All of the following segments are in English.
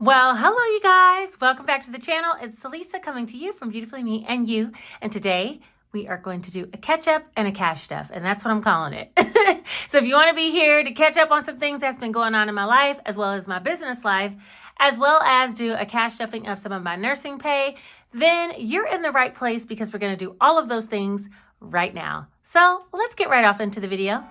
Well, hello you guys. Welcome back to the channel. It's Celisa coming to you from Beautifully Me and You. And today we are going to do a catch up and a cash stuff. And that's what I'm calling it. So if you want to be here to catch up on some things that's been going on in my life, as well as my business life, as well as do a cash stuffing of some of my nursing pay, then you're in the right place because we're going to do all of those things right now. So let's get right off into the video.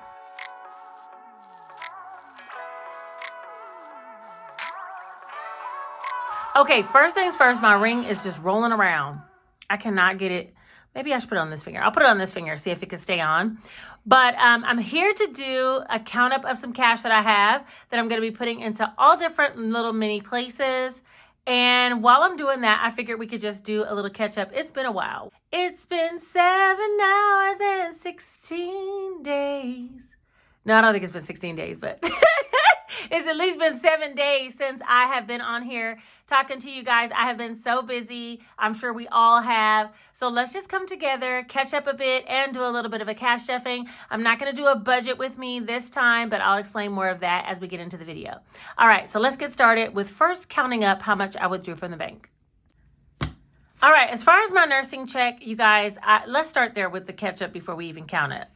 Okay, first things first, my ring is just rolling around. I cannot get it. Maybe I should put it on this finger. I'll put it on this finger, see if it can stay on. But I'm here to do a count up of some cash that I have that I'm going to be putting into all different little mini places. And while I'm doing that, I figured we could just do a little catch up. It's been a while. It's been 7 hours and 16 days. No, I don't think it's been 16 days, but it's at least been 7 days since I have been on here talking to you guys. I have been so busy. I'm sure we all have. So let's just come together, catch up a bit, and do a little bit of a cash stuffing. I'm not going to do a budget with me this time, but I'll explain more of that as we get into the video. All right, so let's get started with first counting up how much I withdrew from the bank. All right, as far as my nursing check, you guys, let's start there with the catch up before we even count it.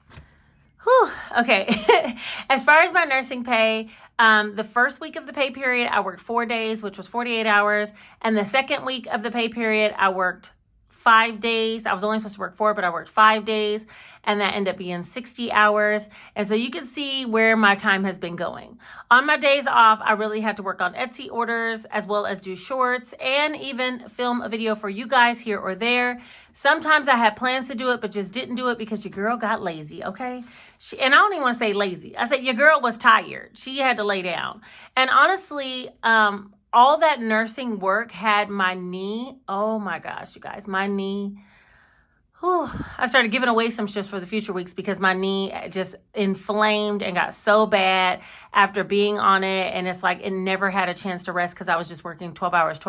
Whew, okay. As far as my nursing pay, the first week of the pay period, I worked 4 days, which was 48 hours. And the second week of the pay period, I worked 5 days. I was only supposed to work 4, but I worked 5 days. And that ended up being 60 hours. And so you can see where my time has been going. On my days off, I really had to work on Etsy orders, as well as do shorts and even film a video for you guys here or there. Sometimes I had plans to do it, but just didn't do it because your girl got lazy, okay? And I don't even want to say lazy. I said your girl was tired. She had to lay down. And honestly, all that nursing work had my knee. Oh my gosh, you guys, my knee. I started giving away some shifts for the future weeks because my knee just inflamed and got so bad after being on it. And it's like it never had a chance to rest because I was just working 12 hours,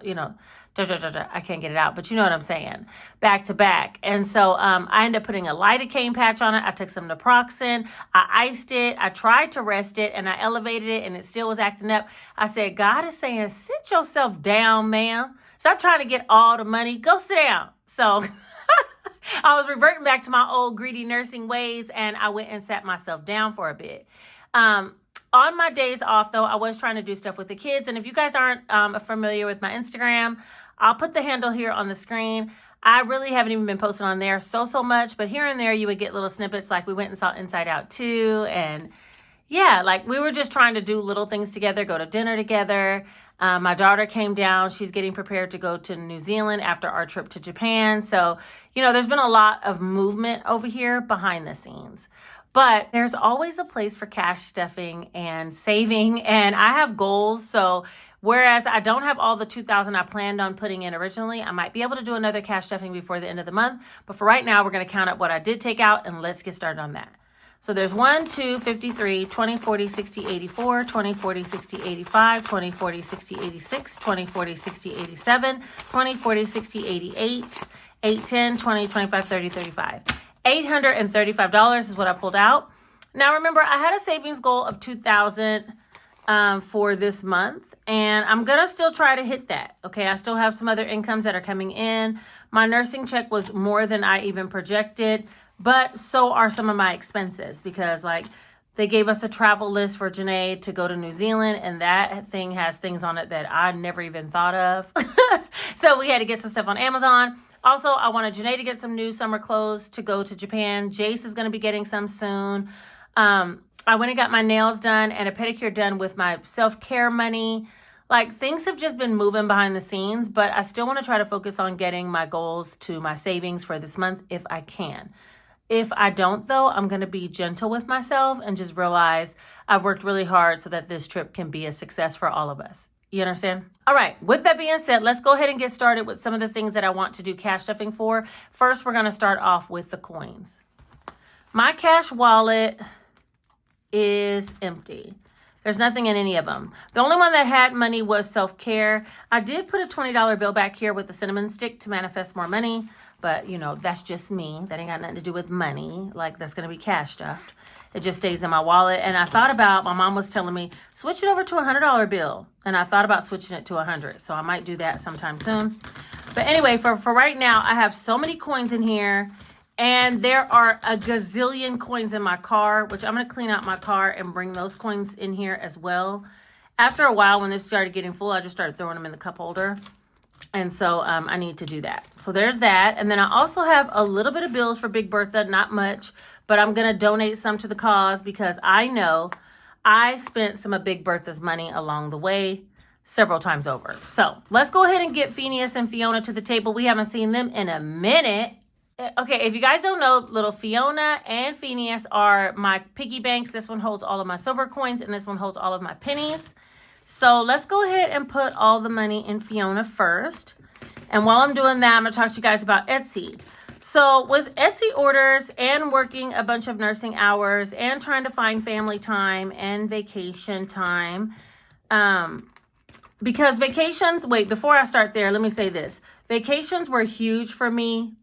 you know, I can't get it out, but you know what I'm saying, back to back. And so I ended up putting a lidocaine patch on it. I took some naproxen, I iced it, I tried to rest it, and I elevated it, and it still was acting up. I said, God is saying, sit yourself down, ma'am. Stop trying to get all the money. Go sit down. So I was reverting back to my old greedy nursing ways, and I went and sat myself down for a bit. On my days off, though, I was trying to do stuff with the kids. And if you guys aren't familiar with my Instagram, I'll put the handle here on the screen. I really haven't even been posting on there so much, but here and there you would get little snippets, like we went and saw Inside Out 2, and yeah, like we were just trying to do little things together, go to dinner together. My daughter came down. She's getting prepared to go to New Zealand after our trip to Japan. So, you know, there's been a lot of movement over here behind the scenes. But there's always a place for cash stuffing and saving. And I have goals. So whereas I don't have all the $2,000 I planned on putting in originally, I might be able to do another cash stuffing before the end of the month. But for right now, we're going to count up what I did take out, and let's get started on that. So there's 1, 2, 53, 20, 40, 60, 84, 20, 40, 60, 85, 20, 40, 60, 86, 20, 40, 60, 87, 20, 40, 60, 88, 8, 10, 20, 25, 30, 35. $835 is what I pulled out. Now remember, I had a savings goal of $2,000 for this month, and I'm gonna still try to hit that. Okay, I still have some other incomes that are coming in. My nursing check was more than I even projected, but so are some of my expenses, because like they gave us a travel list for Janae to go to New Zealand, and that thing has things on it that I never even thought of. So we had to get some stuff on Amazon. Also, I wanted Janae to get some new summer clothes to go to Japan. Jace is going to be getting some soon. I went and got my nails done and a pedicure done with my self-care money. Like, things have just been moving behind the scenes, but I still want to try to focus on getting my goals to my savings for this month if I can. If I don't, though, I'm going to be gentle with myself and just realize I've worked really hard so that this trip can be a success for all of us. You understand? All right. With that being said, let's go ahead and get started with some of the things that I want to do cash stuffing for. First, we're going to start off with the coins. My cash wallet is empty. There's nothing in any of them. The only one that had money was self-care. I did put a $20 bill back here with the cinnamon stick to manifest more money, but you know, that's just me. That ain't got nothing to do with money. Like, that's going to be cash stuffed. It just stays in my wallet. And I thought about, my mom was telling me, switch it over to a $100 bill. And I thought about switching it to $100. So I might do that sometime soon. But anyway, for right now, I have so many coins in here. And there are a gazillion coins in my car, which I'm going to clean out my car and bring those coins in here as well. After a while, when this started getting full, I just started throwing them in the cup holder. And so I need to do that. So there's that. And then I also have a little bit of bills for Big Bertha, not much, but I'm going to donate some to the cause because I know I spent some of Big Bertha's money along the way several times over. So let's go ahead and get Phineas and Fiona to the table. We haven't seen them in a minute. Okay, if you guys don't know, little Fiona and Phineas are my piggy banks. This one holds all of my silver coins and this one holds all of my pennies. So let's go ahead and put all the money in Fiona first. And while I'm doing that, I'm going to talk to you guys about Etsy. So with Etsy orders and working a bunch of nursing hours and trying to find family time and vacation time, because vacations, wait, before I start there, let me say this. Vacations were huge for me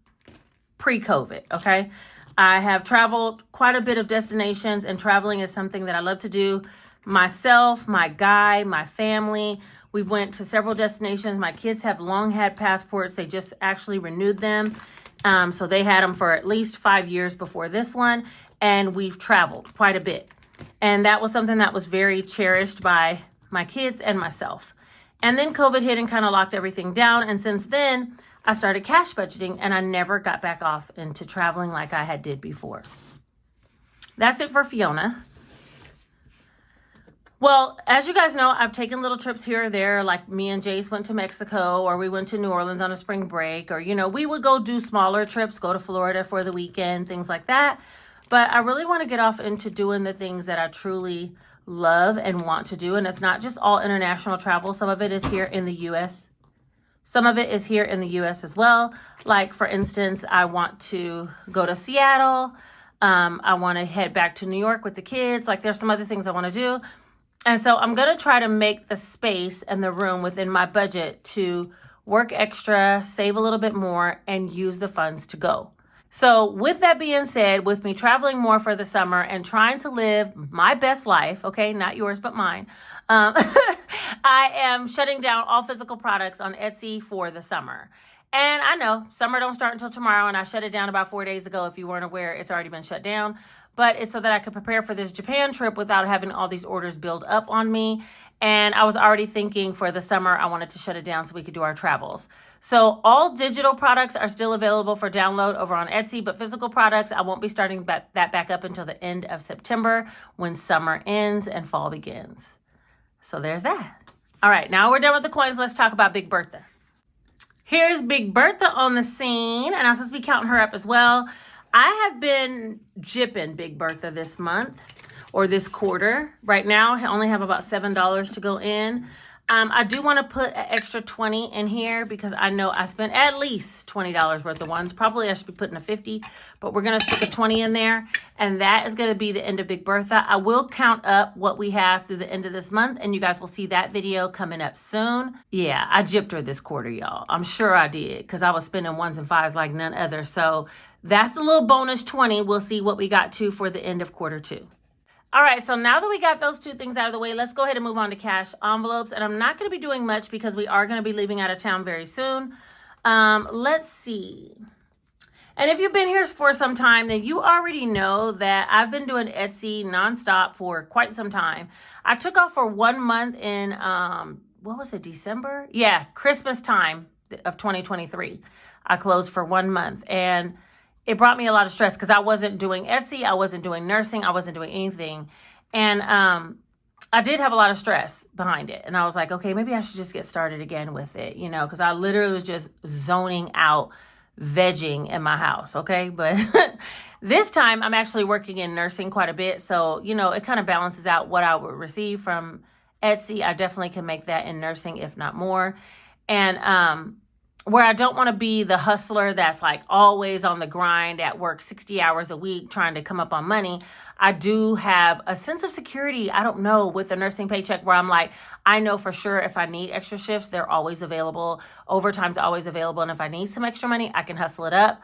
pre-COVID, okay? I have traveled quite a bit of destinations, and traveling is something that I love to do. Myself, my guy, my family, we went to several destinations. My kids have long had passports. They just actually renewed them. So they had them for at least 5 years before this one. And we've traveled quite a bit. And that was something that was very cherished by my kids and myself. And then COVID hit and kind of locked everything down. And since then, I started cash budgeting and I never got back off into traveling like I had did before. That's it for Fiona. Well, as you guys know, I've taken little trips here or there, like me and Jace went to Mexico, or we went to New Orleans on a spring break, or, you know, we would go do smaller trips, go to Florida for the weekend, things like that. But I really want to get off into doing the things that I truly love and want to do. And it's not just all international travel. Some of it is here in the U.S. Some of it is here in the U.S. as well. Like, for instance, I want to go to Seattle. I want to head back to New York with the kids. Like, there's some other things I want to do. And so I'm going to try to make the space and the room within my budget to work extra, save a little bit more, and use the funds to go. So with that being said, with me traveling more for the summer and trying to live my best life, okay, not yours, but mine, I am shutting down all physical products on Etsy for the summer. And I know summer don't start until tomorrow, and I shut it down about 4 days ago. If you weren't aware, it's already been shut down. But it's so that I could prepare for this Japan trip without having all these orders build up on me. And I was already thinking for the summer, I wanted to shut it down so we could do our travels. So all digital products are still available for download over on Etsy, but physical products, I won't be starting that back up until the end of September when summer ends and fall begins. So there's that. All right, now we're done with the coins. Let's talk about Big Bertha. Here's Big Bertha on the scene, and I'm supposed to be counting her up as well. I have been jipping Big Bertha this month or this quarter. Right now, I only have about $7 to go in. I do want to put an extra 20 in here because I know I spent at least $20 worth of ones. Probably I should be putting a 50, but we're going to stick a 20 in there. And that is going to be the end of Big Bertha. I will count up what we have through the end of this month, and you guys will see that video coming up soon. Yeah, I gypped her this quarter, y'all. I'm sure I did because I was spending ones and fives like none other. So that's the little bonus 20. We'll see what we got to for the end of quarter two. All right, so now that we got those two things out of the way, let's go ahead and move on to cash envelopes. And I'm not going to be doing much because we are going to be leaving out of town very soon. Let's see. And if you've been here for some time, then you already know that I've been doing Etsy nonstop for quite some time. I took off for 1 month in, what was it, December? Yeah, Christmas time of 2023. I closed for 1 month. And it brought me a lot of stress because I wasn't doing Etsy. I wasn't doing nursing. I wasn't doing anything. And I did have a lot of stress behind it. And I was like, okay, maybe I should just get started again with it, you know, because I literally was just zoning out, vegging in my house. Okay. But this time I'm actually working in nursing quite a bit. So, you know, it kind of balances out what I would receive from Etsy. I definitely can make that in nursing, if not more. And, where I don't want to be the hustler that's like always on the grind at work 60 hours a week trying to come up on money. I do have a sense of security, I don't know, with the nursing paycheck where I'm like, I know for sure if I need extra shifts, they're always available. Overtime's always available. And if I need some extra money, I can hustle it up.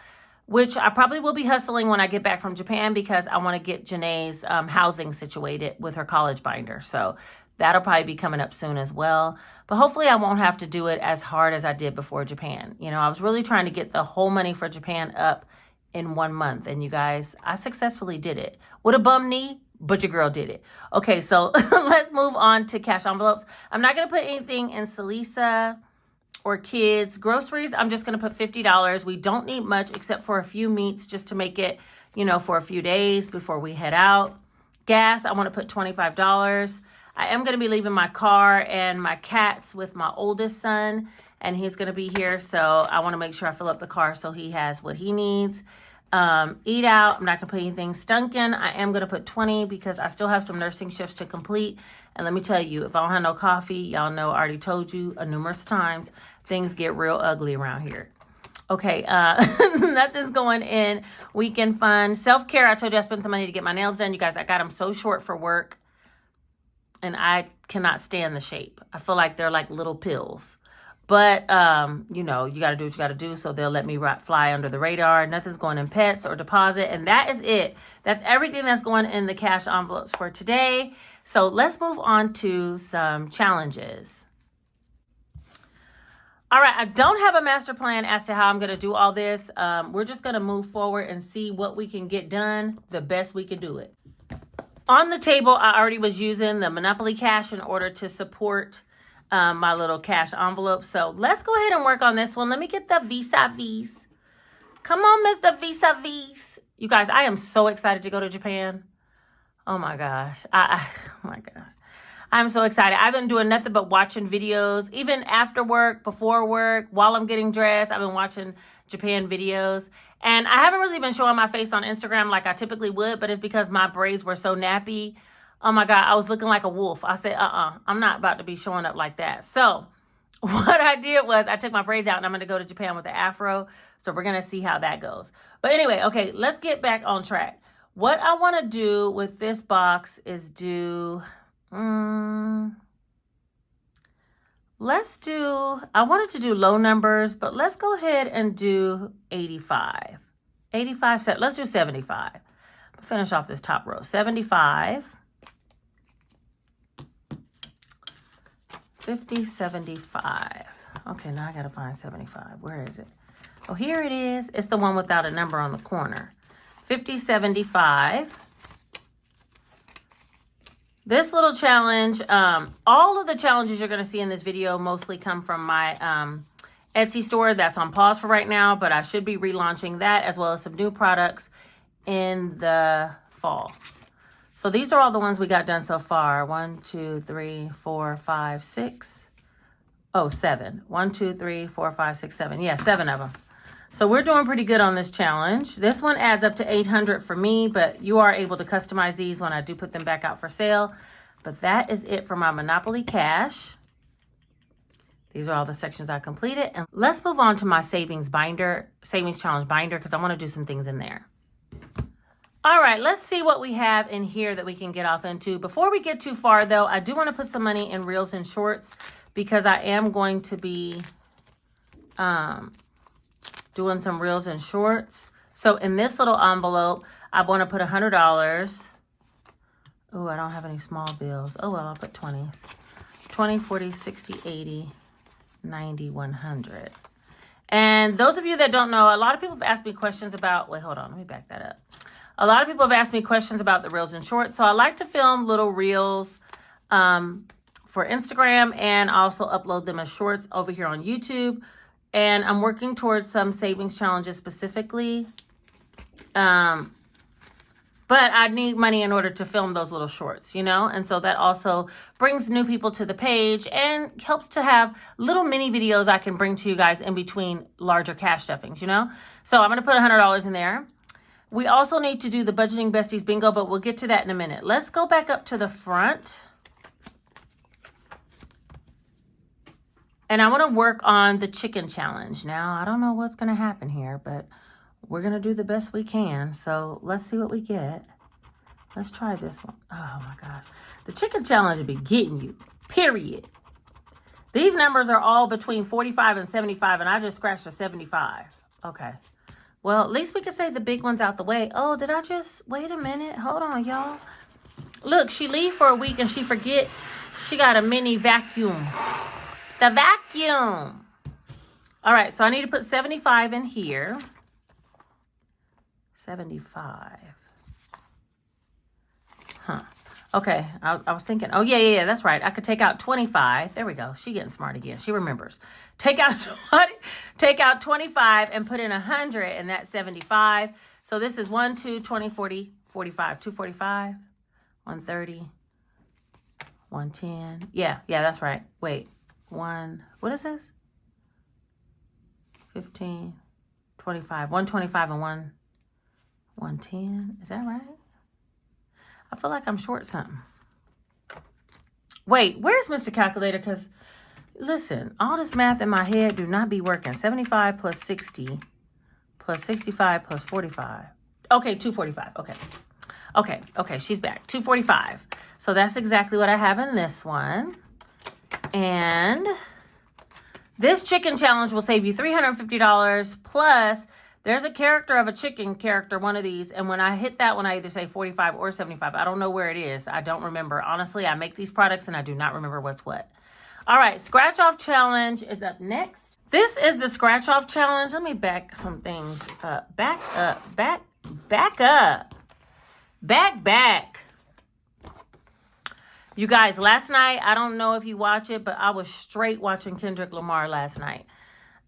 which I probably will be hustling when I get back from Japan because I want to get Janae's housing situated with her college binder. So that'll probably be coming up soon as well. But hopefully I won't have to do it as hard as I did before Japan. You know, I was really trying to get the whole money for Japan up in 1 month. And you guys, I successfully did it. With a bum knee, but your girl did it. Okay, so let's move on to cash envelopes. I'm not going to put anything in Salisa or kids. Groceries, I'm just going to put $50. We don't need much except for a few meats just to make it, you know, for a few days before we head out. Gas, I want to put $25. I am going to be leaving my car and my cats with my oldest son, and he's going to be here. So I want to make sure I fill up the car so he has what he needs. Eat out, I'm not going to put anything stunken. I am going to put 20 because I still have some nursing shifts to complete. And let me tell you, if I don't have no coffee, y'all know I already told you numerous times, things get real ugly around here. Okay, nothing's going in. Weekend fun. Self-care, I told you I spent the money to get my nails done. You guys, I got them so short for work. And I cannot stand the shape. I feel like they're like little pills. But, you know, you got to do what you got to do. So they'll let me fly under the radar. Nothing's going in pets or deposit. And that is it. That's everything that's going in the cash envelopes for today. So let's move on to some challenges. All right. I don't have a master plan as to how I'm going to do all this. We're just going to move forward and see what we can get done the best we can do it. On the table, I already was using the Monopoly Cash in order to support my little cash envelope. So let's go ahead and work on this one. Let me get the vis-a-vis. Come on, Mr. Vis-a-vis. You guys, I am so excited to go to Japan. Oh my gosh. Oh my gosh. I'm so excited. I've been doing nothing but watching videos, even after work, before work, while I'm getting dressed. I've been watching Japan videos. And I haven't really been showing my face on Instagram like I typically would, but it's because my braids were so nappy. Oh my God, I was looking like a wolf. I said, I'm not about to be showing up like that. So what I did was I took my braids out and I'm going to go to Japan with the afro. So we're going to see how that goes. But anyway, okay, let's get back on track. What I want to do with this box is do, I wanted to do low numbers, but let's go ahead and do 85. 85 set. Let's do 75. Finish off this top row. 75. 50, 75. Okay, now I got to find 75. Where is it? Oh, here it is. It's the one without a number on the corner. 50, 75. This little challenge, all of the challenges you're going to see in this video mostly come from my Etsy store that's on pause for right now, but I should be relaunching that as well as some new products in the fall. So these are all the ones we got done so far. 1, 2, 3, 4, 5, 6. Oh, 7. 1, 2, 3, 4, 5, 6, 7. Yeah, 7 of them. So we're doing pretty good on this challenge. This one adds up to 800 for me, but you are able to customize these when I do put them back out for sale. But that is it for my Monopoly Cash. These are all the sections I completed. And let's move on to my savings challenge binder, because I want to do some things in there. All right, let's see what we have in here that we can get off into. Before we get too far, though, I do want to put some money in reels and shorts because I am going to be doing some reels and shorts. So in this little envelope, I want to put $100. Oh, I don't have any small bills. Oh, well, I'll put 20s. 20, 40, 60, 80, 90, 100. And those of you that don't know, a lot of people have asked me questions about, wait, hold on, let me back that up. A lot of people have asked me questions about the reels and shorts. So I like to film little reels for Instagram and also upload them as shorts over here on YouTube. And I'm working towards some savings challenges specifically. But I need money in order to film those little shorts, you know? And so that also brings new people to the page and helps to have little mini videos I can bring to you guys in between larger cash stuffings, you know? So I'm going to put $100 in there. We also need to do the Budgeting Besties Bingo, but we'll get to that in a minute. Let's go back up to the front. And I want to work on the chicken challenge. Now, I don't know what's going to happen here, but we're going to do the best we can. So let's see what we get. Let's try this one. Oh my gosh. The chicken challenge will be getting you, period. These numbers are all between 45 and 75, and I just scratched a 75. Okay. Well, at least we can say the big one's out the way. Oh, did I just... Wait a minute. Hold on, y'all. Look, she leave for a week and she forget she got a mini vacuum. The vacuum. All right, so I need to put 75 in here. 75. Huh. Okay, I was thinking, oh, yeah, that's right. I could take out 25. There we go. She getting smart again. She remembers. Take out 25 and put in 100, and that's 75. So this is 1, 2, 20, 40, 45. 245, 130, 110. Yeah, that's right. Wait, what is this? 15, 25, 125 and 110. Is that right? I feel like I'm short something. Wait, where's Mr. Calculator? Because, listen, all this math in my head do not be working. 75 plus 60 plus 65 plus 45. Okay, 245. Okay, she's back. 245. So that's exactly what I have in this one. And this chicken challenge will save you $350 plus... There's a character of a chicken character, one of these. And when I hit that one, I either say 45 or 75. I don't know where it is. I don't remember. Honestly, I make these products and I do not remember what's what. All right. Scratch off challenge is up next. This is the scratch off challenge. Let me back some things up. Back up. You guys, last night, I don't know if you watch it, but I was straight watching Kendrick Lamar last night.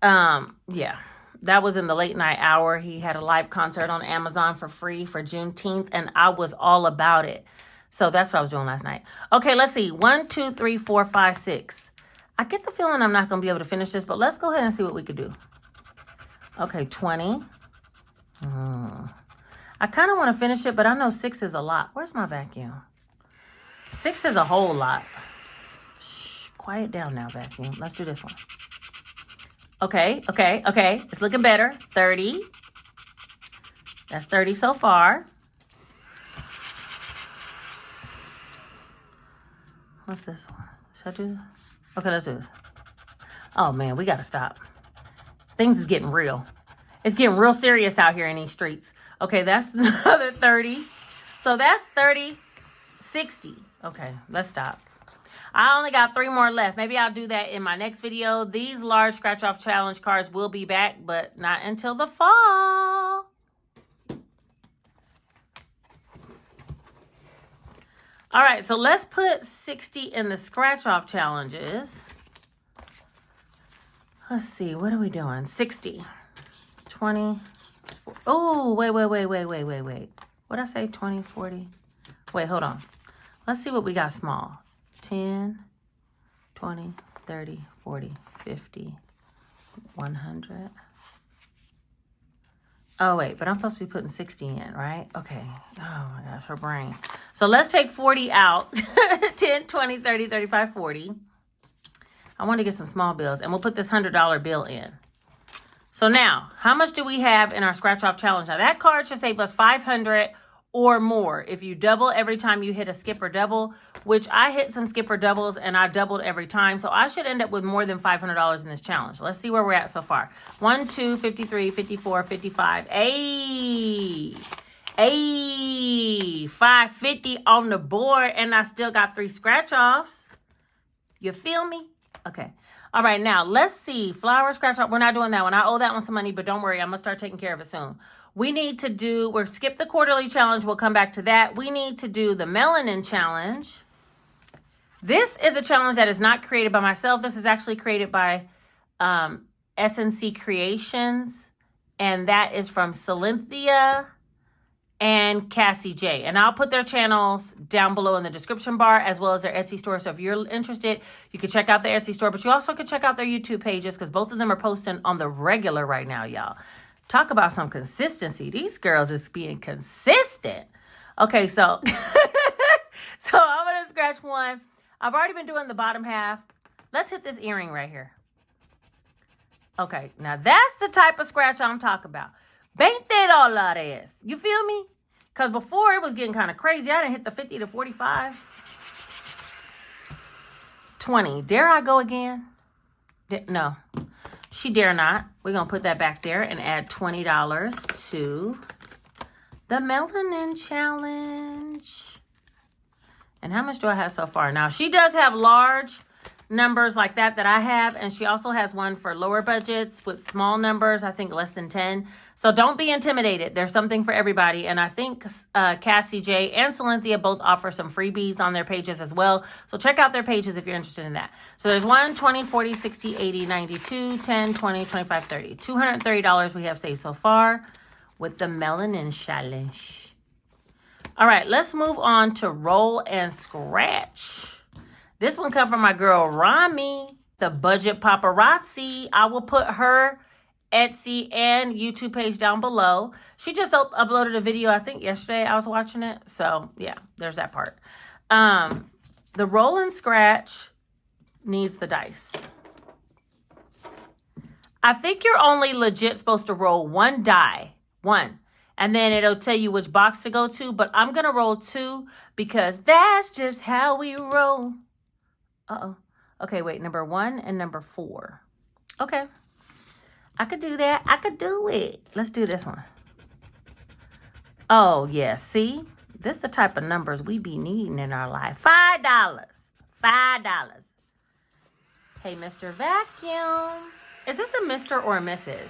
Yeah. That was in the late night hour. He had a live concert on Amazon for free for Juneteenth, and I was all about it. So that's what I was doing last night. Okay, let's see. 1, 2, 3, 4, 5, 6. I get the feeling I'm not going to be able to finish this, but let's go ahead and see what we could do. Okay, 20. I kind of want to finish it, but I know 6 is a lot. Where's my vacuum? 6 is a whole lot. Shh, quiet down now, vacuum. Let's do this one. Okay. It's looking better. 30. That's 30 so far. What's this one? Should I do this? Okay, let's do this. Oh, man, we got to stop. Things is getting real. It's getting real serious out here in these streets. Okay, that's another 30. So that's 30, 60. Okay, let's stop. I only got 3 more left. Maybe I'll do that in my next video. These large scratch off challenge cards will be back, but not until the fall. All right, so let's put 60 in the scratch off challenges. Let's see, what are we doing? 60, 20. Oh, wait. What'd I say? 20, 40. Wait, hold on. Let's see what we got small. 10, 20, 30, 40, 50, 100. Oh, wait, but I'm supposed to be putting 60 in, right? Okay. Oh, my gosh, her brain. So let's take 40 out. 10, 20, 30, 35, 40. I want to get some small bills, and we'll put this $100 bill in. So now, how much do we have in our scratch-off challenge? Now, that card should save us $500 or more if you double every time you hit a skip or double, which I hit some skip or doubles and I doubled every time. So I should end up with more than $500 in this challenge. Let's see where we're at so far. 1, 2, 53, 54, 55. Hey, 550 on the board, and I still got 3 scratch offs. You feel me? Okay. All right, now let's see. Flower scratch off. We're not doing that one. I owe that one some money, but don't worry. I'm going to start taking care of it soon. We need to do, we'll skip the quarterly challenge. We'll come back to that. We need to do the melanin challenge. This is a challenge that is not created by myself. This is actually created by SNC Creations. And that is from Cynthia and Cassie J. And I'll put their channels down below in the description bar, as well as their Etsy store. So if you're interested, you can check out their Etsy store, but you also can check out their YouTube pages, because both of them are posting on the regular right now, y'all. Talk about some consistency. These girls is being consistent. Okay, so so I'm going to scratch one. I've already been doing the bottom half. Let's hit this earring right here. Okay, now that's the type of scratch I'm talking about. Ain't that all that is? You feel me? Because before it was getting kind of crazy. I didn't hit the 50 to 45. 20. Dare I go again? No. She dare not. We're going to put that back there and add $20 to the Melanin Challenge. And how much do I have so far? Now, she does have large numbers like that I have. And she also has one for lower budgets with small numbers, I think less than 10. So don't be intimidated. There's something for everybody. And I think Cassie J and Cynthia both offer some freebies on their pages as well. So check out their pages if you're interested in that. So there's 1, 20, 40, 60, 80, 92, 10, 20, 25, 30. $230 we have saved so far with the Melanin Challenge. All right, let's move on to Roll and Scratch. This one comes from my girl, Rami, the Budget Paparazzi. I will put her Etsy and YouTube page down below. She just uploaded a video, I think yesterday I was watching it. So yeah, there's that part. The Roll and Scratch needs the dice. I think you're only legit supposed to roll one die, and then it'll tell you which box to go to. But I'm going to roll 2 because that's just how we roll. Uh-oh. Okay, wait, number 1 and number 4. Okay. I could do that. I could do it. Let's do this one. Oh, yeah. See? This is the type of numbers we be needing in our life. $5. $5. Hey, Mr. Vacuum. Is this a Mr. or a Mrs.?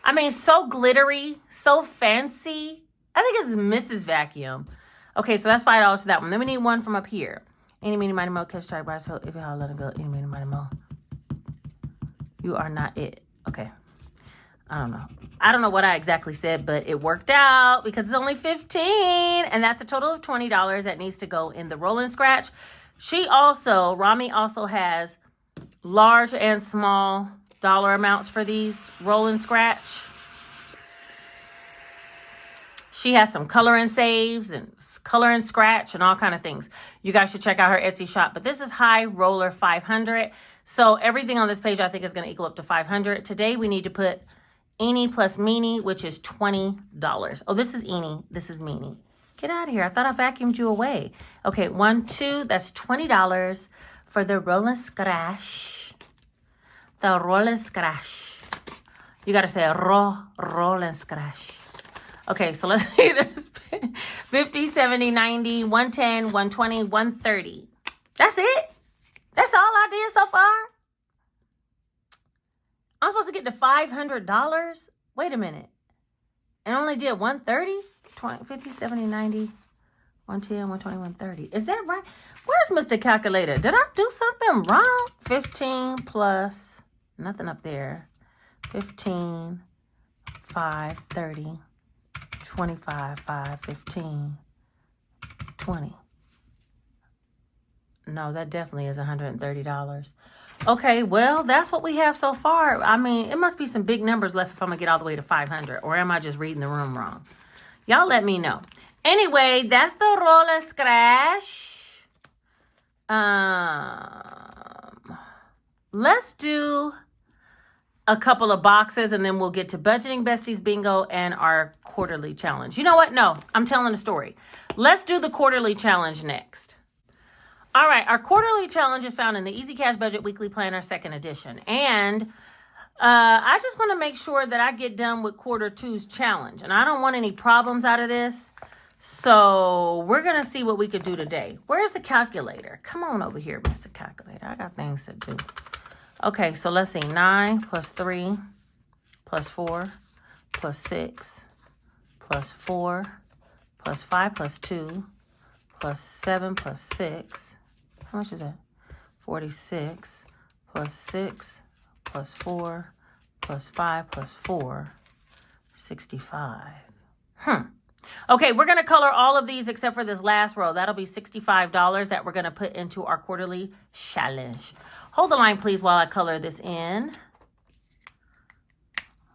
I mean, so glittery, so fancy. I think it's Mrs. Vacuum. Okay, so that's $5 to that one. Then we need one from up here. Any, meeny, miny, mo, catch, try, brush, so if you let it go, any, meeny, miny, mo. You are not it. Okay. I don't know. I don't know what I exactly said, but it worked out because it's only $15, and that's a total of $20 that needs to go in the Roll and Scratch. Rami also has large and small dollar amounts for these Roll and Scratch. She has some color and saves and color and scratch and all kind of things. You guys should check out her Etsy shop. But this is High Roller 500. So everything on this page I think is going to equal up to 500. Today we need to put Eenie plus Meanie, which is $20. Oh, this is Eenie. This is Meanie. Get out of here. I thought I vacuumed you away. Okay, 1, 2. That's $20 for the Roll and Scratch. The Roll and Scratch. You got to say roll and scratch. Okay, so let's see. There's 50, 70, 90, 110, 120, 130. That's it? That's all I did so far? I'm supposed to get to $500? Wait a minute. And only did 130? 20, 50, 70, 90, 110, 120, 130. Is that right? Where's Mr. Calculator? Did I do something wrong? 15 plus, nothing up there. 15, 5, 30. 25, 5, 15, 20. No, that definitely is $130. Okay, well, that's what we have so far. I mean, it must be some big numbers left if I'm going to get all the way to 500. Or am I just reading the room wrong? Y'all let me know. Anyway, that's the Roll and Scratch. Let's do a couple of boxes, and then we'll get to Budgeting Besties Bingo and our quarterly challenge. You know what? No, I'm telling a story. Let's do the quarterly challenge next. All right, our quarterly challenge is found in the Easy Cash Budget Weekly Planner 2nd edition. And I just want to make sure that I get done with quarter 2's challenge. And I don't want any problems out of this. So we're going to see what we could do today. Where's the calculator? Come on over here, Mr. Calculator. I got things to do. Okay, so let's see. 9 plus 3 plus 4 plus 6 plus 4 plus 5 plus 2 plus 7 plus 6. How much is that? 46 plus 6 plus 4 plus 5 plus 4. 65. Okay, we're going to color all of these except for this last row. That'll be $65 that we're going to put into our quarterly challenge. Hold the line, please, while I color this in.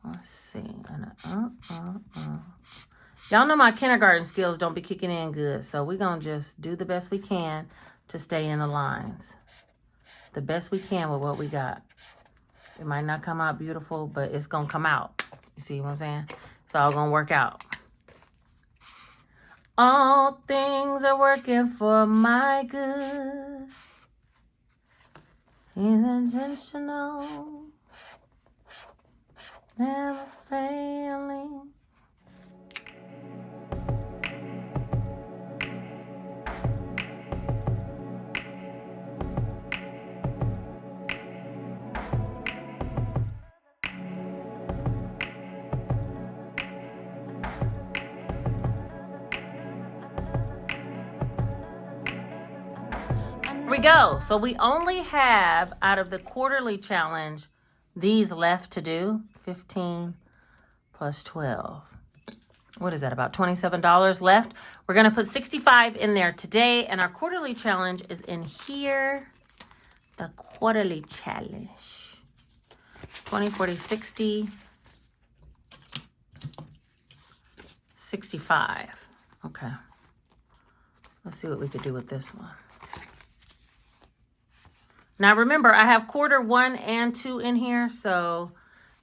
Let's see. Y'all know my kindergarten skills don't be kicking in good, so we're going to just do the best we can to stay in the lines. The best we can with what we got. It might not come out beautiful, but it's going to come out. You see what I'm saying? It's all going to work out. All things are working for my good. He's intentional. Never failing. Here we go. So we only have, out of the quarterly challenge, these left to do. 15 plus 12. What is that, about $27 left? We're going to put 65 in there today, and our quarterly challenge is in here. The quarterly challenge. 20, 40, 60, 65. Okay. Let's see what we could do with this one. Now remember, I have quarter 1 and 2 in here, so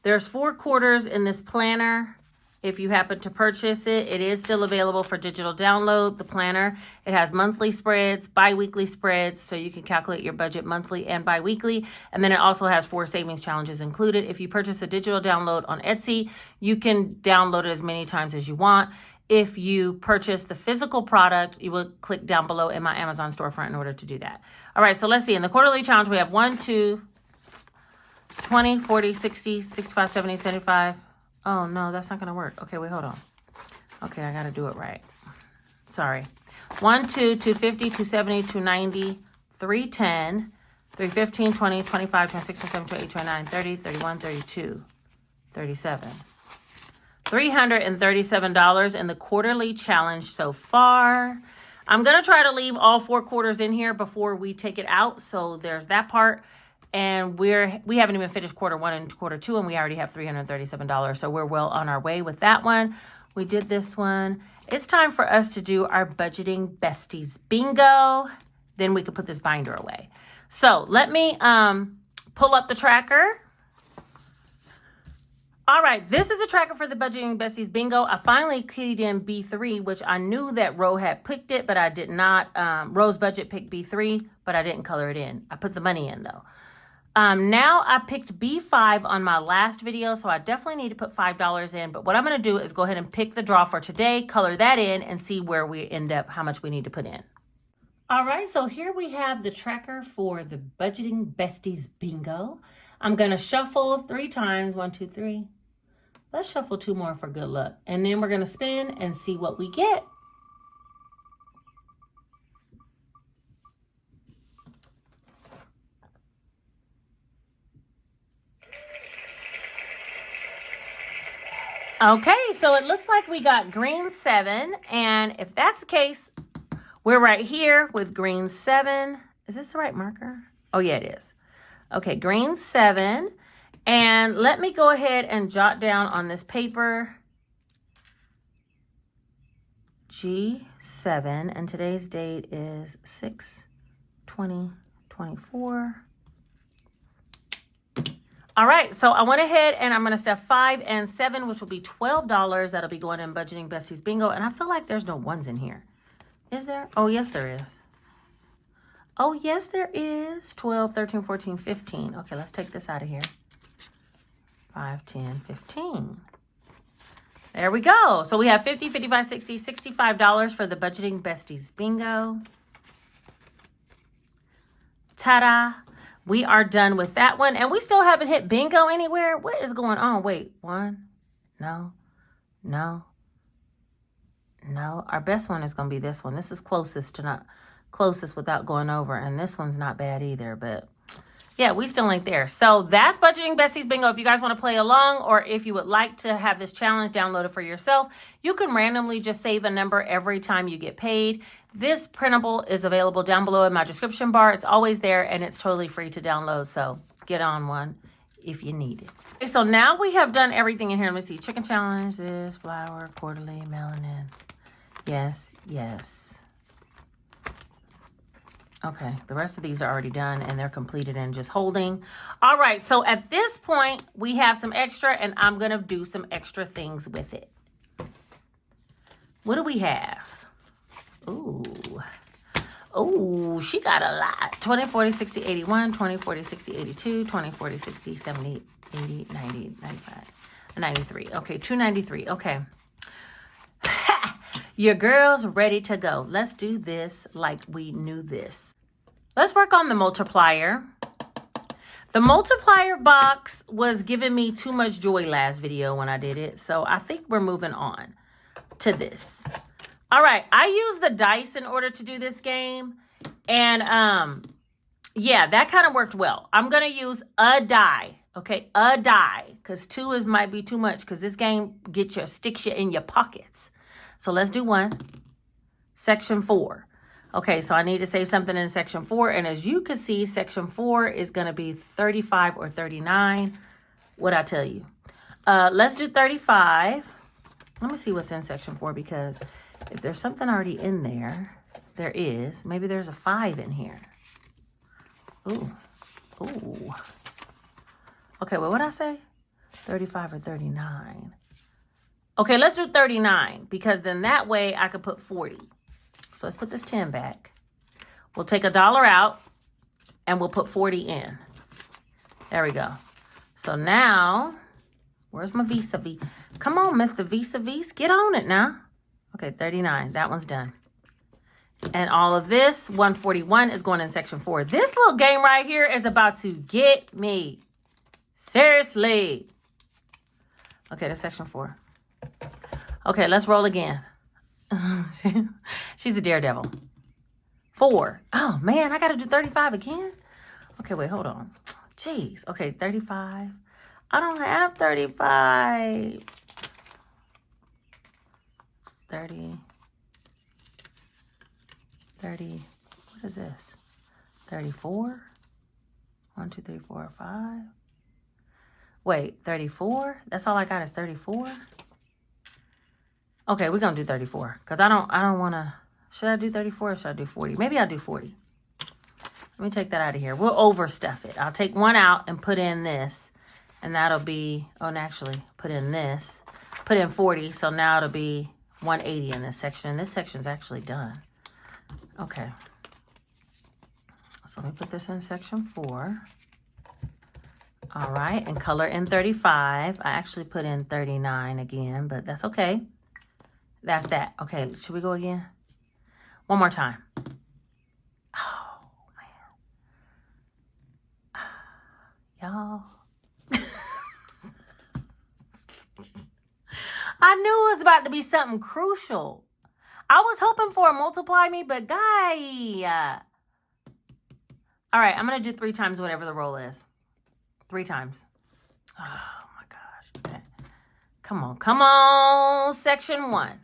there's 4 quarters in this planner. If you happen to purchase it, it is still available for digital download, the planner. It has monthly spreads, bi-weekly spreads, so you can calculate your budget monthly and bi-weekly. And then it also has 4 savings challenges included. If you purchase a digital download on Etsy, you can download it as many times as you want. If you purchase the physical product, you will click down below in my Amazon storefront in order to do that. All right, so let's see. In the quarterly challenge, we have 1, 2, 20, 40, 60, 65, 70, 75. Oh, no, that's not going to work. Okay, wait, hold on. Okay, I got to do it right. Sorry. 1, 2, 250, 270, 290, 310, 315, 20, 25, 26, 27, 28, 29, 30, 31, 32, 37. $337 in the quarterly challenge so far. I'm going to try to leave all 4 quarters in here before we take it out. So there's that part. And we haven't even finished quarter 1 and quarter 2, and we already have $337. So we're well on our way with that one. We did this one. It's time for us to do our budgeting besties bingo. Then we can put this binder away. So let me pull up the tracker. All right, this is a tracker for the Budgeting Besties Bingo. I finally keyed in B3, which I knew that Ro had picked it, but I did not. Ro's budget picked B3, but I didn't color it in. I put the money in, though. Now I picked B5 on my last video, so I definitely need to put $5 in. But what I'm going to do is go ahead and pick the draw for today, color that in, and see where we end up, how much we need to put in. All right, so here we have the tracker for the Budgeting Besties Bingo. I'm going to shuffle 3 times. 1, 2, 3. Let's shuffle 2 more for good luck. And then we're going to spin and see what we get. Okay, so it looks like we got green 7. And if that's the case, we're right here with green 7. Is this the right marker? Oh, yeah, it is. Okay, green 7. And let me go ahead and jot down on this paper G7, and today's date is 6/20/24. All right, so I went ahead and I'm going to stuff 5 and 7, which will be $12. That'll be going in Budgeting Besties Bingo, and I feel like there's no 1s in here. Is there? Oh, yes, there is. Oh, yes, there is. 12, 13, 14, 15. Okay, let's take this out of here. 5, 10, 15. There we go. So we have $50, $55, $60, $65 for the Budgeting Besties Bingo. Ta-da. We are done with that one. And we still haven't hit bingo anywhere. What is going on? Wait, 1. No. No. No. Our best one is going to be this one. This is closest without going over. And this one's not bad either, but yeah, we still ain't there. So that's Budgeting Besties Bingo. If you guys want to play along, or if you would like to have this challenge downloaded for yourself, you can randomly just save a number every time you get paid. This printable is available down below in my description bar. It's always there, and it's totally free to download. So get on one if you need it. Okay, so now we have done everything in here. Let me see. Chicken challenge, this, flour, quarterly, melanin. Yes, yes. Okay, the rest of these are already done and they're completed and just holding. All right, so at this point, we have some extra and I'm going to do some extra things with it. What do we have? Ooh. Ooh, she got a lot. 20, 40, 60, 81, 20, 40, 60, 82, 20, 40, 60, 70, 80, 90, 95. $93. Okay, $2.93. Okay. Your girl's ready to go. Let's do this like we knew this. Let's work on the multiplier. The multiplier box was giving me too much joy last video when I did it. So I think we're moving on to this. All right. I use the dice in order to do this game. And yeah, that kind of worked well. I'm going to use a die. Okay, a die. Because 2 might be too much. Because this game sticks you in your pockets. So let's do 1. Section 4. Okay, so I need to save something in section 4. And as you can see, section 4 is going to be 35 or 39. What'd I tell you? Let's do 35. Let me see what's in section 4, because if there's something already in there, there is. Maybe there's a 5 in here. Ooh. Ooh. Okay, well, what'd I say? 35 or 39. Okay, let's do 39, because then that way I could put 40. So let's put this 10 back. We'll take $1 out and we'll put 40 in. There we go. So now, where's my vis-a-vis? Come on, Mr. Vis-a-vis. Get on it now. Okay, 39. That one's done. And all of this, 141, is going in section 4. This little game right here is about to get me. Seriously. Okay, that's section 4. Okay, let's roll again. She's a daredevil. 4. Oh, man, I got to do 35 again? Okay, wait, hold on. Jeez. Okay, 35. I don't have 35. 30. What is this? 34? 1, 2, 3, 4, 5. Wait, 34? That's all I got is 34? Okay, we're going to do 34. Because I don't want to... Should I do 34 or should I do 40? Maybe I'll do 40. Let me take that out of here. We'll overstuff it. I'll take 1 out and put in this. And that'll be... Oh, and actually, put in this. Put in 40. So now it'll be 180 in this section. And this section's actually done. Okay. So let me put this in section 4. All right. And color in 35. I actually put in 39 again, but that's okay. That's that. Okay, should we go again? One more time. Oh, man. Y'all. I knew it was about to be something crucial. I was hoping for a multiply me, but guy. All right, I'm going to do 3 times whatever the roll is. 3 times. Oh, my gosh. Okay. Come on. Come on, section 1.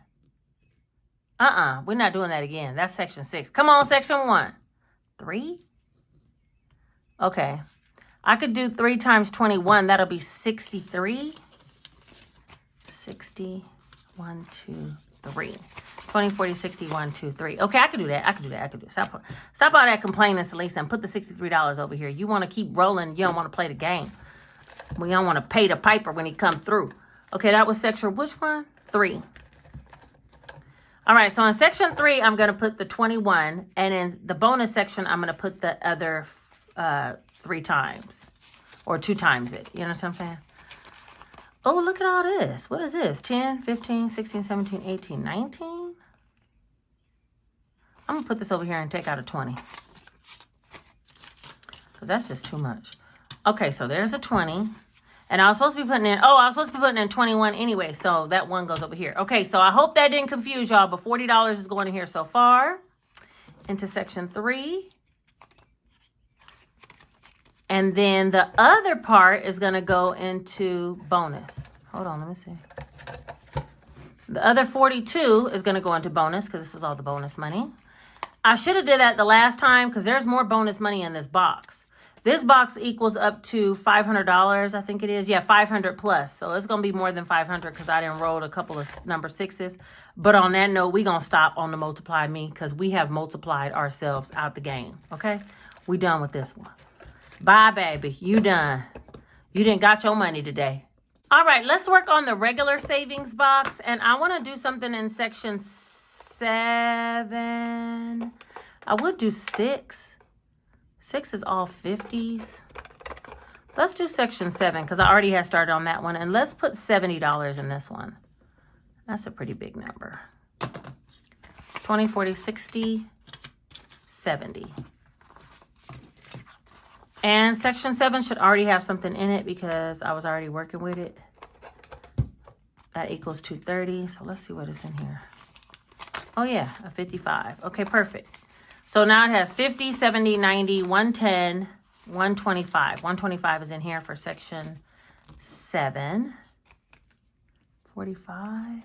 We're not doing that again. That's section 6. Come on, section 1. 3? Okay. I could do 3 times 21. That'll be 63. 60, 1, 2, 3. 20, 40, 60, 1, 2, 3. Okay, I could do that. I could do it. Stop all that complaining, Celisa, and put the $63 over here. You want to keep rolling. You don't want to play the game. We don't want to pay the piper when he come through. Okay, that was section, which one? 3. All right, so in section 3, I'm going to put the 21. And in the bonus section, I'm going to put the other 3 times. Or 2 times it. You know what I'm saying? Oh, look at all this. What is this? 10, 15, 16, 17, 18, 19? I'm going to put this over here and take out a 20. Because that's just too much. Okay, so there's a 20. And I was supposed to be putting in, 21 anyway. So that 1 goes over here. Okay, so I hope that didn't confuse y'all. But $40 is going in here so far. Into section 3. And then the other part is going to go into bonus. Hold on, let me see. The other 42 is going to go into bonus because this was all the bonus money. I should have did that the last time because there's more bonus money in this box. This box equals up to $500, I think it is. Yeah, 500 plus. So it's going to be more than 500 because I didn't roll a couple of number 6s. But on that note, we're going to stop on the multiply me because we have multiplied ourselves out the game. Okay? We done with this one. Bye, baby. You done. You didn't got your money today. All right, let's work on the regular savings box. And I want to do something in section 7. I would do 6. 6 is all 50s. Let's do section 7 because I already had started on that one. And let's put $70 in this one. That's a pretty big number. 20, 40, 60, 70. And section 7 should already have something in it because I was already working with it. That equals 230. So let's see what is in here. Oh yeah, a 55. Okay, perfect. So now it has 50, 70, 90, 110, 125. 125 is in here for section 7. 45.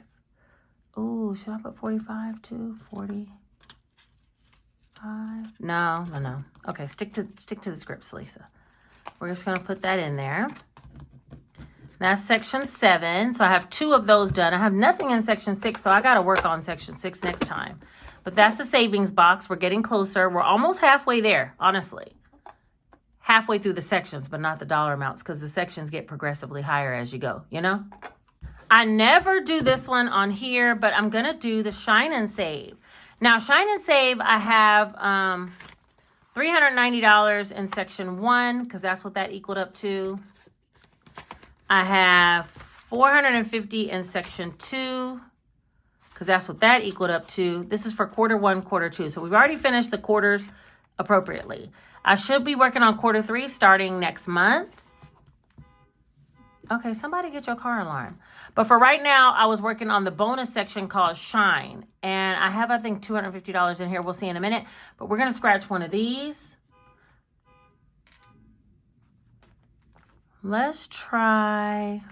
Oh, should I put 45 too? 45. No. Okay, stick to the scripts, Lisa. We're just going to put that in there. That's section 7. So I have 2 of those done. I have nothing in section 6, so I got to work on section 6 next time. But that's the savings box. We're getting closer. We're almost halfway there, honestly. Halfway through the sections, but not the dollar amounts because the sections get progressively higher as you go, you know? I never do this one on here, but I'm going to do the Shine and Save. Now, Shine and Save, I have $390 in section 1 because that's what that equaled up to. I have $450 in section 2 because that's what that equaled up to. This is for quarter 1, quarter 2. So we've already finished the quarters appropriately. I should be working on quarter 3 starting next month. Okay, somebody get your car alarm. But for right now, I was working on the bonus section called Shine. And I have, I think, $250 in here. We'll see in a minute. But we're going to scratch one of these. Let's try...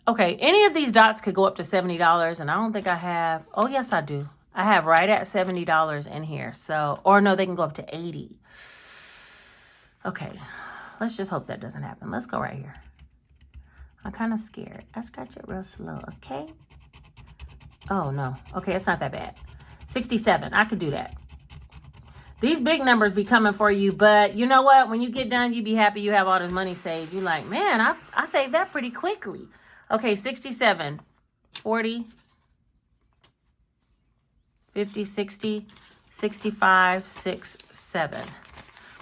Okay, any of these dots could go up to $70, and I don't think I have... Oh, yes, I do. I have right at $70 in here. So, or no, they can go up to $80. Okay, let's just hope that doesn't happen. Let's go right here. I'm kind of scared. I scratch it real slow, okay? Oh, no. Okay, it's not that bad. 67. I could do that. These big numbers be coming for you, but you know what? When you get done, you be happy you have all this money saved. You're like, man, I saved that pretty quickly. Okay, 67, 40, 50, 60, 65, 6, 7,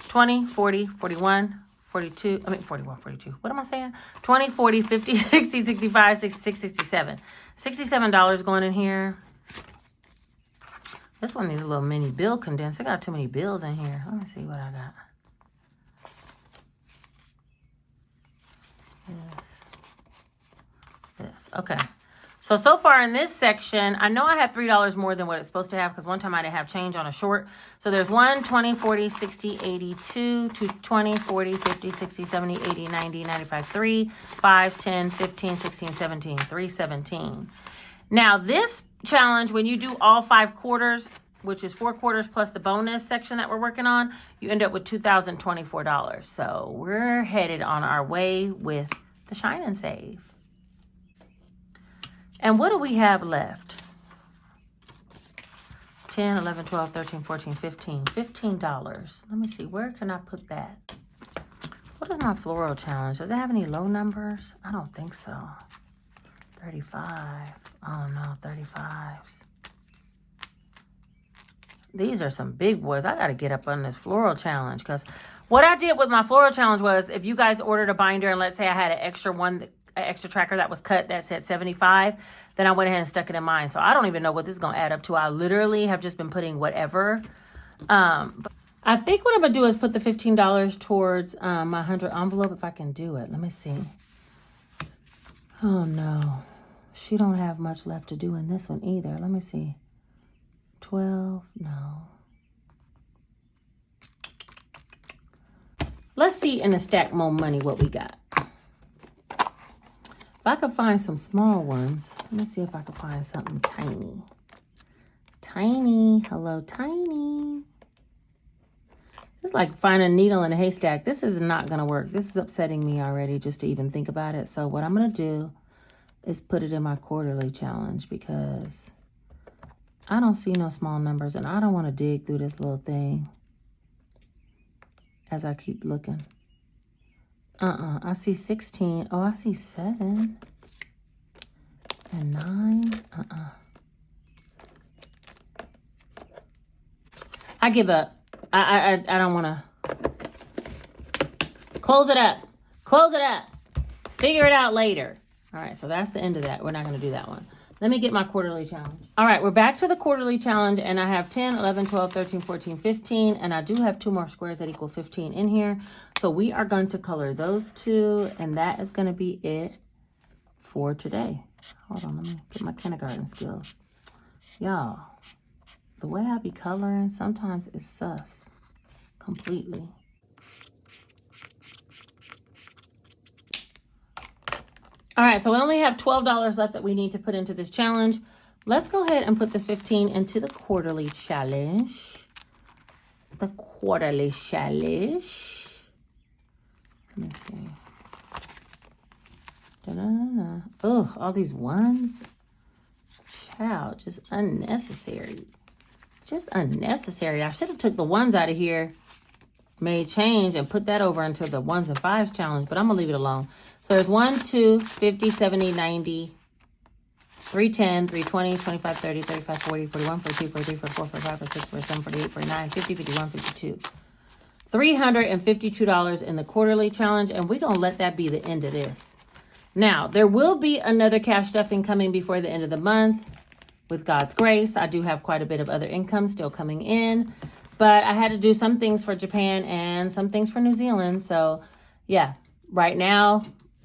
20, 40, 41, 42. I mean, 41, 42. What am I saying? 20, 40, 50, 60, 65, 66, 67. $67 going in here. This one needs a little mini bill condenser. I got too many bills in here. Let me see what I got. This. Okay. So far in this section, I know I have $3 more than what it's supposed to have because one time I didn't have change on a short. So there's 1, 20, 40, 60, 80, 2, 20, 40, 50, 60, 70, 80, 90, 95, 3, 5, 10, 15, 16, 17, 317. Now this challenge, when you do all 5 quarters, which is 4 quarters plus the bonus section that we're working on, you end up with $2,024. So we're headed on our way with the Shine and Save. And what do we have left? 10, 11, 12, 13, 14, 15. $15. Let me see. Where can I put that? What is my floral challenge? Does it have any low numbers? I don't think so. 35. Oh, no. 35s. These are some big boys. I got to get up on this floral challenge because what I did with my floral challenge was if you guys ordered a binder and let's say I had an extra tracker that was cut that said 75, then I went ahead and stuck it in mine. So I don't even know what this is going to add up to. I literally have just been putting whatever. But I think what I'm going to do is put the $15 towards my 100 envelope if I can do it. Let me see. Oh, no. She don't have much left to do in this one either. Let me see. 12, no. Let's see in the stack more money what we got. If I could find some small ones, let me see if I could find something tiny. Tiny, hello, tiny. It's like finding a needle in a haystack. This is not gonna work. This is upsetting me already just to even think about it. So what I'm gonna do is put it in my quarterly challenge because I don't see no small numbers and I don't want to dig through this little thing as I keep looking. I see 16. Oh, I see 7 and 9. I give up. I don't want to. Close it up. Close it up. Figure it out later. All right, so that's the end of that. We're not going to do that one. Let me get my quarterly challenge. All right, we're back to the quarterly challenge, and I have 10, 11, 12, 13, 14, 15, and I do have 2 more squares that equal 15 in here. So we are going to color those 2, and that is going to be it for today. Hold on, let me get my kindergarten skills. Y'all, the way I be coloring sometimes is sus completely. All right, so we only have $12 left that we need to put into this challenge. Let's go ahead and put this 15 into the quarterly challenge. The quarterly challenge. Let me see. Da-da-da-da. Oh, all these ones. Child, just unnecessary. Just unnecessary. I should have took the ones out of here, made change, and put that over into the 1s and 5s challenge, but I'm going to leave it alone. So there's 1, 2, 50, 70, 90, 310, 320, 25, 30, 35, 40, 41, 42, 43, 44, 45, 46, 47, 48, 49, 50, 51, 52. $352 in the quarterly challenge, and we're going to let that be the end of this. Now, there will be another cash stuffing coming before the end of the month. With God's grace, I do have quite a bit of other income still coming in, but I had to do some things for Japan and some things for New Zealand. So yeah, right now,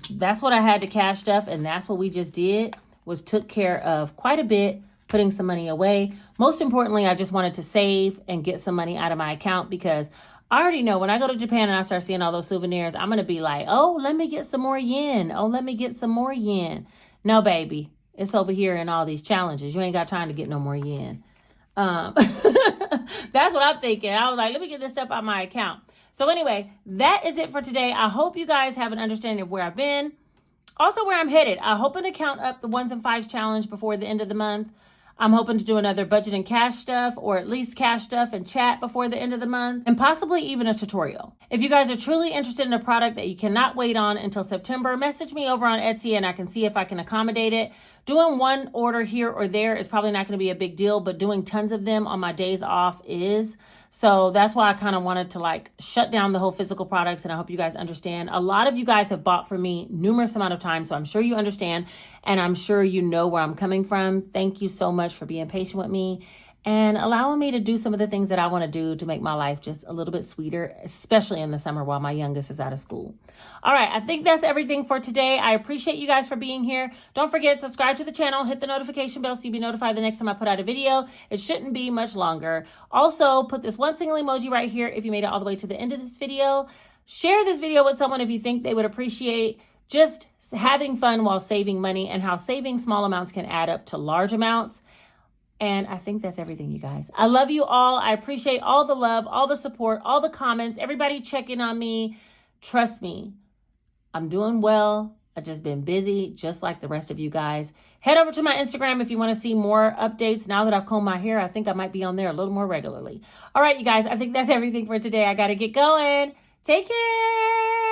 that's what I had to cash stuff, and that's what we just did, was took care of quite a bit, putting some money away. Most importantly, I just wanted to save and get some money out of my account, because I already know when I go to Japan and I start seeing all those souvenirs, I'm going to be like, oh, let me get some more yen. Oh, let me get some more yen. No, baby, it's over here in all these challenges. You ain't got time to get no more yen. That's what I'm thinking. I was like, let me get this stuff out of my account. So anyway, that is it for today. I hope you guys have an understanding of where I've been. Also where I'm headed. I'm hoping to count up the 1s and 5s challenge before the end of the month. I'm hoping to do another budget and cash stuff, or at least cash stuff and chat before the end of the month, and possibly even a tutorial. If you guys are truly interested in a product that you cannot wait on until September, message me over on Etsy and I can see if I can accommodate it. Doing one order here or there is probably not going to be a big deal, but doing tons of them on my days off is. So that's why I kind of wanted to like shut down the whole physical products, and I hope you guys understand. A lot of you guys have bought from me numerous amount of times, so I'm sure you understand, and I'm sure you know where I'm coming from. Thank you so much for being patient with me and allowing me to do some of the things that I want to do to make my life just a little bit sweeter, especially in the summer while my youngest is out of school. All right, I think that's everything for today. I appreciate you guys for being here. Don't forget, subscribe to the channel, hit the notification bell so you'll be notified the next time I put out a video. It shouldn't be much longer. Also, put this one single emoji right here if you made it all the way to the end of this video. Share this video with someone if you think they would appreciate just having fun while saving money, and how saving small amounts can add up to large amounts. And I think that's everything, you guys. I love you all. I appreciate all the love, all the support, all the comments, everybody checking on me. Trust me, I'm doing well. I've just been busy, just like the rest of you guys. Head over to my Instagram if you want to see more updates. Now that I've combed my hair, I think I might be on there a little more regularly. All right, you guys, I think that's everything for today. I got to get going. Take care.